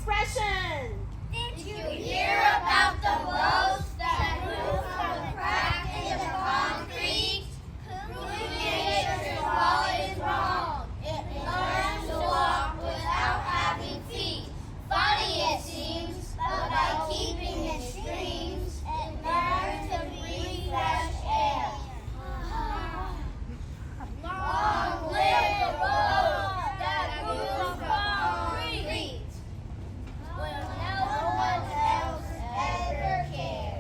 expression. Did you hear about the boats that moved from the crack in the concrete? Human nature's law is wrong. It learns to walk without having feet. Funny it seems, but by keeping in streams, it learns to breathe fresh air. Long live the boat that moves concrete. Will no one else ever care?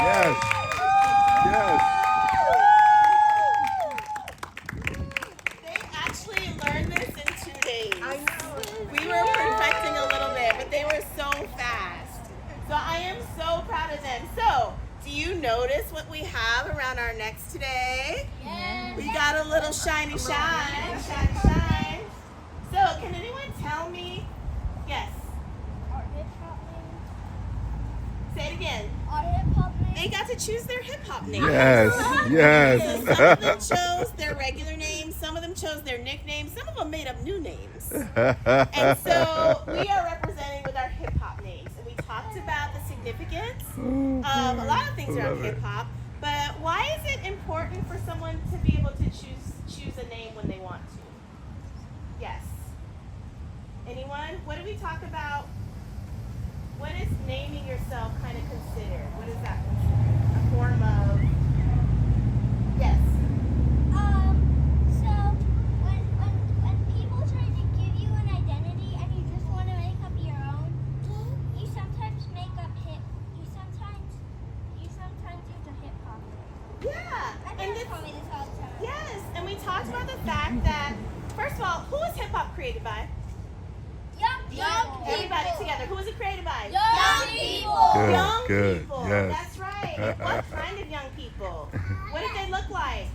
Yes. Yes. They actually learned this in 2 days. I know. We were perfecting a little bit, but they were so fast. So I am so proud of them. So, do you notice what we have around our necks today? Yes. We got a little shiny shine. Shiny shine. So, can anyone tell me? Yes. Our hip hop names. Say it again. Our hip hop names. They got to choose their hip hop name. Yes. So Yes. some of them chose their regular names. Some of them chose their nicknames. Some of them made up new names. And so we are representing with our hip hop names. And we talked about the significance of a lot of things around Love it. hip hop. But why is it important for someone to be able to choose a name when they want to? Yes. Anyone? What did we talk about? What is naming yourself kind of considered? What is that considered? A form of. Yes. So when people try to give you an identity and you just want to make up your own, you sometimes make up you sometimes use a hip hop. Yeah. My And parents this, tell me this all the time. yes. And we talked about the fact that, first of all, who was hip hop created by? Young Everybody together. Who was it created by? Young people. Good, Young good, people. yes. That's right. And what kind of young people? What did they look like?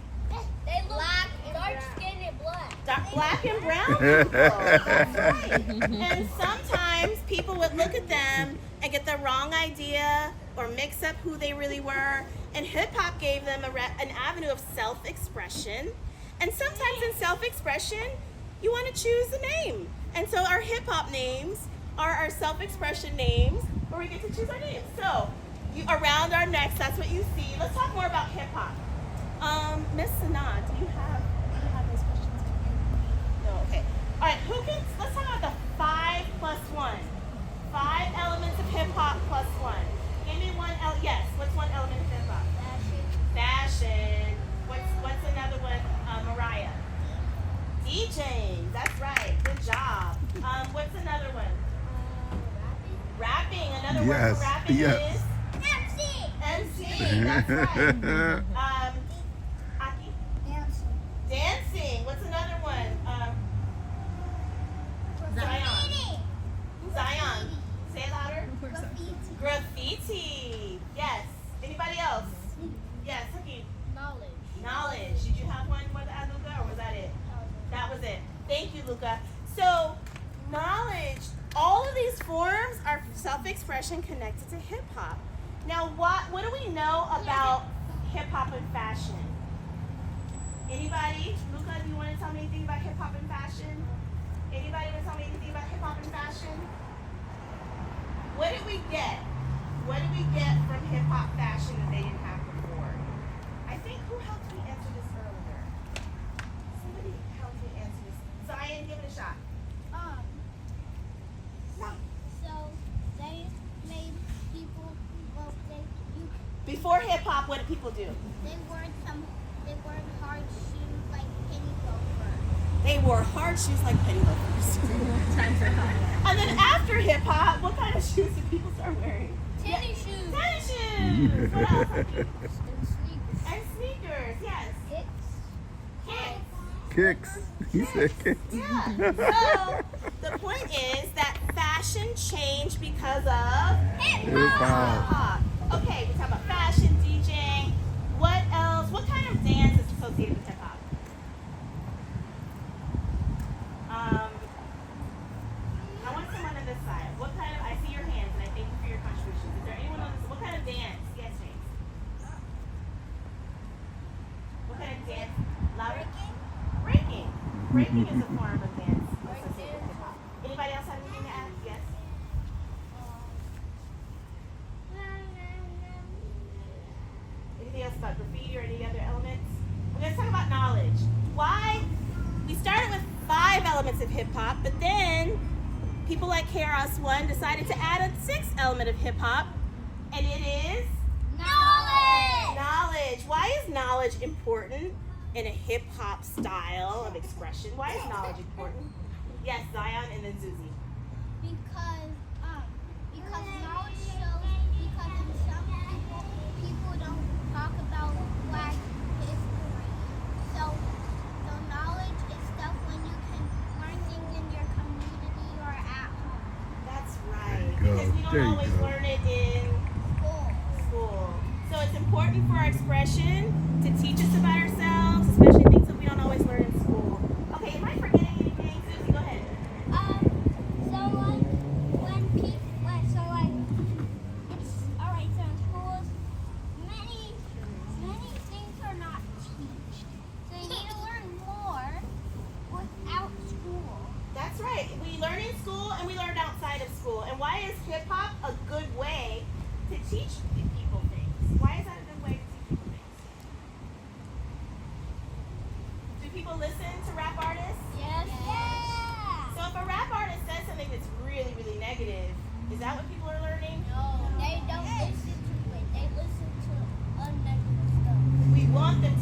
They look black, dark skinned and black. Black and brown people. That's right. And sometimes people would look at them and get the wrong idea or mix up who they really were. And hip hop gave them an avenue of self-expression. And sometimes in self-expression, you want to choose a name. And so our hip hop names are our self-expression names where we get to choose our names. So around our necks, that's what you see. Let's talk more about hip hop. Miss Sanaa, do you have those questions? No, okay. All right, let's talk about the 5 plus 1. 5 elements of hip hop plus 1. Give me one, yes, what's one element of hip hop? Fashion. What's another one, Mariah? DJing, that's right, good job. What's another one? Rapping, another word Yes, for rapping yes. is? MC, that's right. Aki? Dancing. What's another one? Zion. Say it louder. Graffiti. Yes. Anybody else? Yes, Cookie. Knowledge. Did you have one more to add, Luca, or was that it? That was it. Thank you, Luca. So, knowledge. All of these forms are self-expression connected to hip-hop. Now, what do we know about hip-hop and fashion? Anybody? Luca, do you want to tell me anything about hip-hop and fashion? Anybody want to tell me anything about hip-hop and fashion? What did we get? What did we get from hip-hop fashion that they didn't have before? I think, who helped me answer this earlier? Somebody helped me answer this. Zion, give it a shot. So they made people. Well, Before hip-hop, what did people do? they weren't hard shoes like penny loafers. They wore hard shoes like penny loafers. And then after hip-hop, what kind of shoes did people start wearing? Tennis shoes. Tennis shoes! What else? And sneakers. And sneakers, yes. Kicks. Kicks. He said kicks. Yeah. So the point is that fashion changed because of Hip-hop. Okay, we talk about fashion, DJing. What else? What kind of dance is associated with hip hop? I want someone on this side. What kind of? I see your hands, and I thank you for your contributions. Is there anyone on this? What kind of dance? Yes, James. What kind of dance? Louder. Breaking. Breaking is a form of dance associated with hip hop. Anybody elements of hip hop, but then people like KRS-One decided to add a sixth element of hip hop, and it is Knowledge. knowledge. Why is knowledge important in a hip hop style of expression? Why is knowledge important? Yes, Zion and then Zuzi. Because knowledge shows, because in some people don't talk about Black history. So knowledge is stuff when you can learn things in your community or at home. That's right. There you go. Because we There don't you always go. learn it in School. school. So it's important for our expression to teach us about ourselves, especially things that we don't always learn in school. Okay, am I forgetting anything? Susie, go ahead. It's all right. So in schools, many things are not taught. So you need to learn more without school. That's right. We learn in school and we learn outside of school. And why is hip hop a good way to teach people things? Why is that a good way to teach people things? Do people listen to rap artists? Yes. Yeah. So if a rap artist says something that's really, really negative, is that what people are learning? No, they don't listen to it. They listen to negative stuff. We want them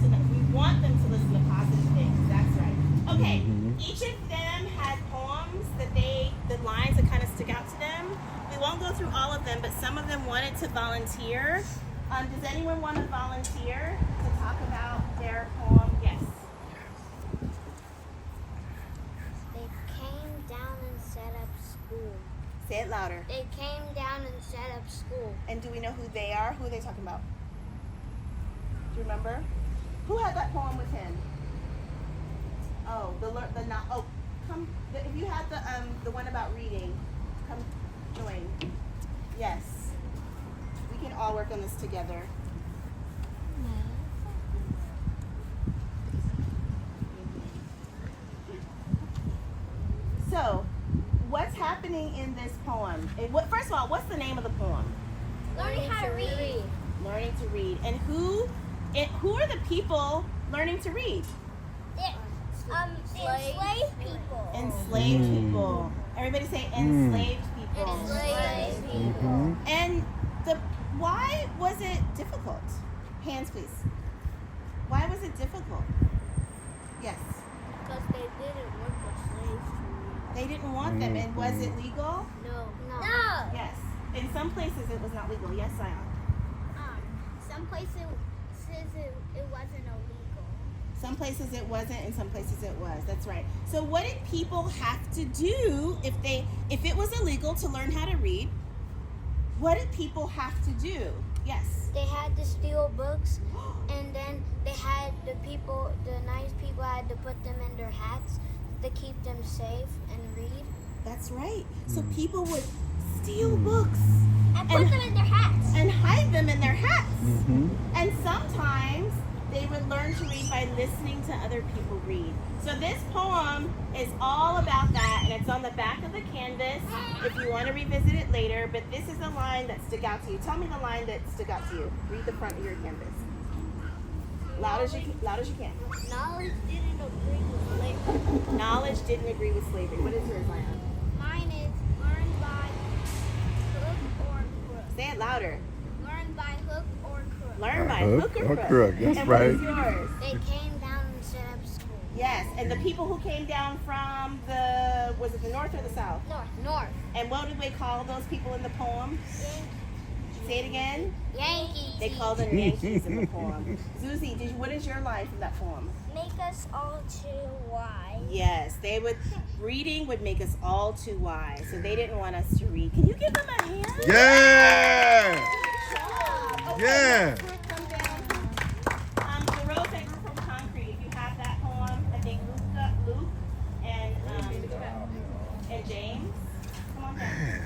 to listen to positive things. That's right. Okay. Each of them had poems that the lines that kind of stick out to them. We won't go through all of them, but some of them wanted to volunteer. Does anyone want to volunteer to talk about their poem? Yes. They came down and set up school. Say it louder. They came down and set up school. And do we know who they are? Who are they talking about? Do you remember? Who had that poem with him? Oh, if you had the one about reading, come join. Yes. We can all work on this together. So, what's happening in this poem? First of all, what's the name of the poem? Learning how to read. Learning to read. And who are the people learning to read? Enslaved people. Enslaved people. Everybody say enslaved people. Enslaved people. Mhm. And why was it difficult? Hands, please. Why was it difficult? Yes. Because they didn't want the slaves to read. They didn't want them. And was it legal? No. Yes. In some places it was not legal. Yes, Zion. Some places it wasn't illegal. Some places it wasn't, and some places it was. That's right. So what did people have to do if it was illegal to learn how to read? What did people have to do? Yes. They had to steal books, and then the nice people had to put them in their hats to keep them safe and read. That's right. So people would steal books And put them in their hats. and hide them in their hats. Mhm. And sometimes they would learn to read by listening to other people read. So this poem is all about that, and it's on the back of the canvas if you want to revisit it later, but this is a line that stuck out to you. Tell me the line that stuck out to you. Read the front of your canvas. Loud as you can. Knowledge didn't agree with slavery. Knowledge didn't agree with slavery. What is yours, Zion? Mine is learn by hook or crook. Say it louder. Learn by hook or crook. Learn by Hook hook or or crook. crook, that's And what is right. yours? They came down and set up school. Yes, and the people who came down from was it the north or the south? North. And what did they call those people in the poem? Say it again. Yankees. They called them Yankees in the poem. Zuzi, what is your line from that poem? Make us all too wise. Yes, reading would make us all too wise, so they didn't want us to read. Can you give them a hand? Yeah. Okay, Yeah. let's group them down. The roads that grew from concrete. If you have that poem, I think Luke and James. Come on down.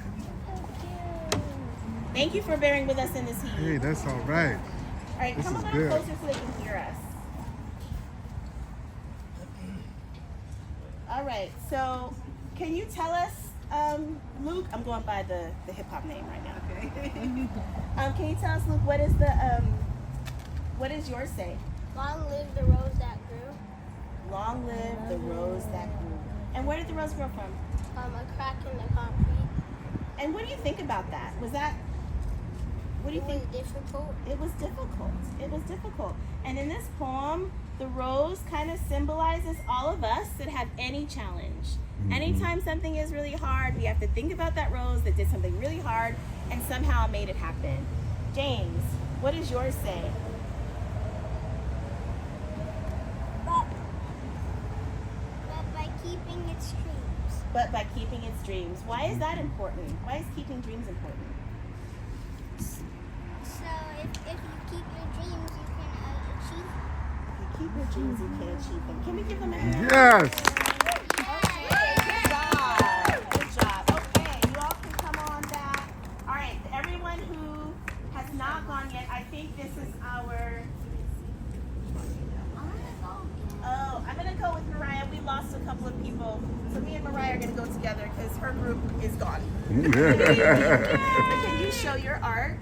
Thank you for bearing with us in this heat. Hey, that's all right. All right, this come a is little good. closer so they can hear us. All right, so can you tell us, Luke? I'm going by the hip hop name right now. Okay. Can you tell us, Luke, what does yours say? Long live the rose that grew. Long live the rose that grew. And where did the rose grow from? A crack in the concrete. And what do you think about that? What do you think? It was difficult. It was difficult. It was difficult. And in this poem, the rose kind of symbolizes all of us that have any challenge. Anytime something is really hard, we have to think about that rose that did something really hard and somehow made it happen. James, what does yours say? But by keeping its dreams. But by keeping its dreams. Why is that important? Why is keeping dreams important? So if you keep your dreams, you can achieve. If you keep your dreams, you can achieve them. Can we give them a hand? Yes. Good job. Good job. Okay, you all can come on back. All right, everyone who has not gone yet, I think this is our... Oh, I'm going to go with Mariah. We lost a couple of people. So me and Mariah are going to go together because her group is gone. Can you show your art?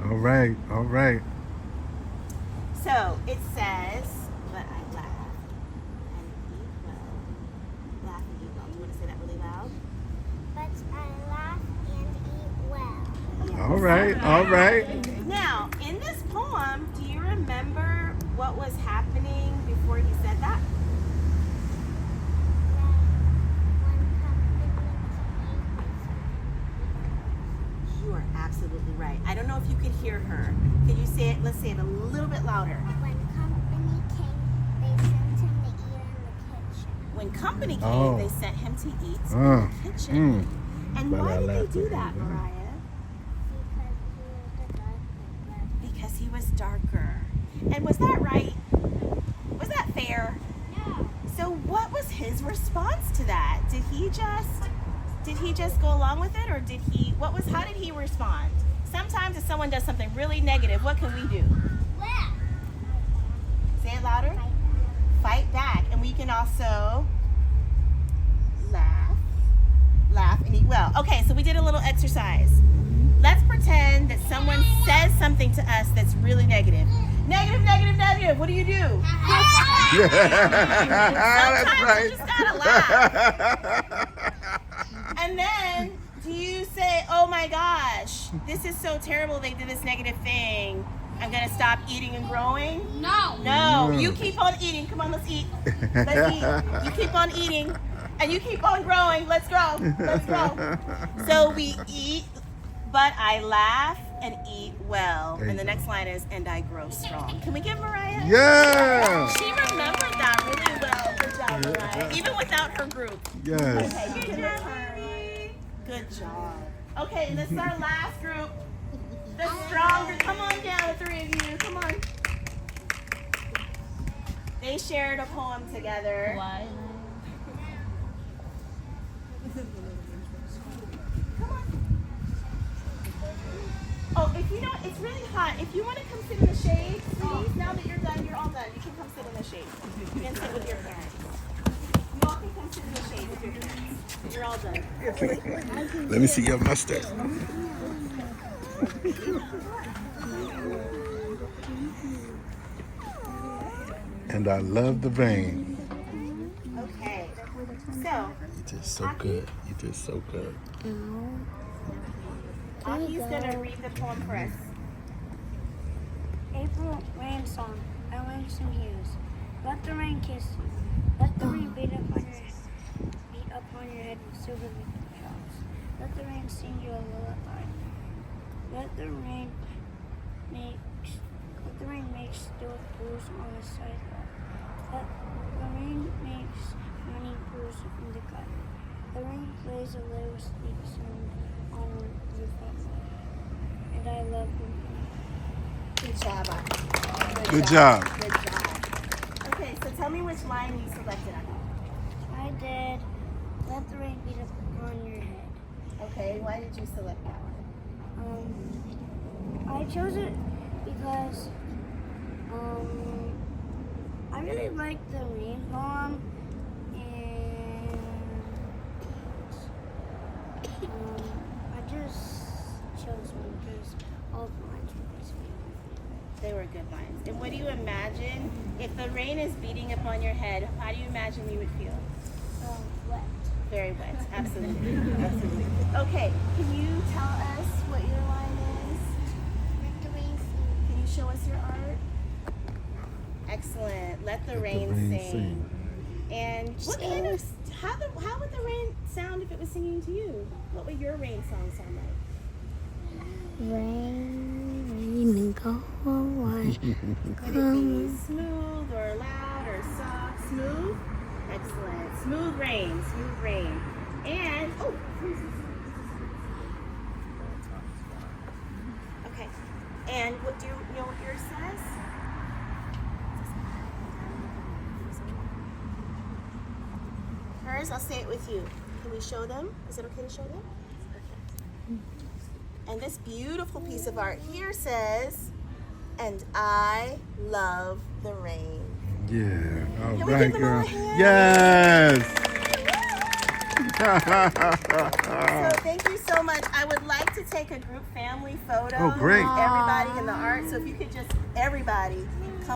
All right. All right. So it says, but I laugh and eat well. Laugh and eat well. Do you want to say that really loud? But I laugh and eat well. All right. All right. Now, in this poem, do you remember what was happening before he said that? You are absolutely right. I don't know if you could hear her. Can you say it? Let's say it a little bit louder. When company came, they sent him to eat in the kitchen. When company came, Oh. they sent him to eat in Uh, the kitchen. mm. And But why I did they laughed do at that, him, yeah. Mariah? Because he was darker. And was that right? Was that fair? No. So what was his response to that? Did he just go along with it, or how did he respond? Sometimes if someone does something really negative, what can we do? Laugh. Say it louder. Fight back. And we can also laugh and eat well. Okay, so we did a little exercise. Let's pretend that someone says something to us that's really negative. Negative, negative, negative. What do you do? That's Sometimes right. you just gotta laugh. And then, do you say, oh my gosh, this is so terrible they did this negative thing. I'm gonna stop eating and growing? No. No, you keep on eating. Come on, let's eat. Let's eat. You keep on eating and you keep on growing. Let's grow. Let's grow. So we eat, but I laugh and eat well. There And you the go. next line is, and I grow strong. Can we give Mariah? Yeah. She remembered that really well. Good job, Mariah. Even without her group. Yes. Okay, you can return. Good job. Okay, this is our last group. The stronger. Come on down, the three of you. Come on. They shared a poem together. Why? Come on. Oh, if you know, it's really hot. If you want to come sit in the shade, please, now that you're done, you're all done. You can come sit in the shade. You can sit with your parents. You all can come sit in the shade with your parents. You're all done. Let me see your mustache. And I love the rain. Okay. So, You did so good. You did so good. Aki's gonna read the poem for us. April rain song, Langston Hughes. Let the rain kiss you. Let the rain beat upon your head with silver drops. Let the rain sing you a lullaby. Let the rain make still pools on the sidewalk. Let the rain makes running pools in the gutter. The rain plays a little sleep song on the roof of my head. And I love you. Good job, Aki. Good job. Good job. Okay, so tell me which line you selected, Aki. I did let the rain beat upon your head. Okay, why did you select that one? I chose it because I really like the rain poem, and I just chose one because all the lines were basically my favorite. They were good lines. And what do you imagine if the rain is beating upon your head? How do you imagine you would feel? wet. Very wet. Absolutely. Absolutely. Okay. Can you tell us what your line is? Let the rain sing. Can you show us your art? Excellent. Let the rain sing. And what kind of how would the rain sound if it was singing to you? What would your rain song sound like? Rain, go away. Could it be smooth or loud or soft? Smooth? Excellent. Smooth rain. Smooth rain. And okay. And what do you know what yours says? Hers, I'll say it with you. Can we show them? Is it okay to show them? Okay. And this beautiful piece of art here says, "And I love the rain." Yeah. All Can we right, give them all girl. a hand? Yes. So thank you so much. I would like to take a group family photo. Oh, great. With everybody in the art. So if you could just, everybody, come.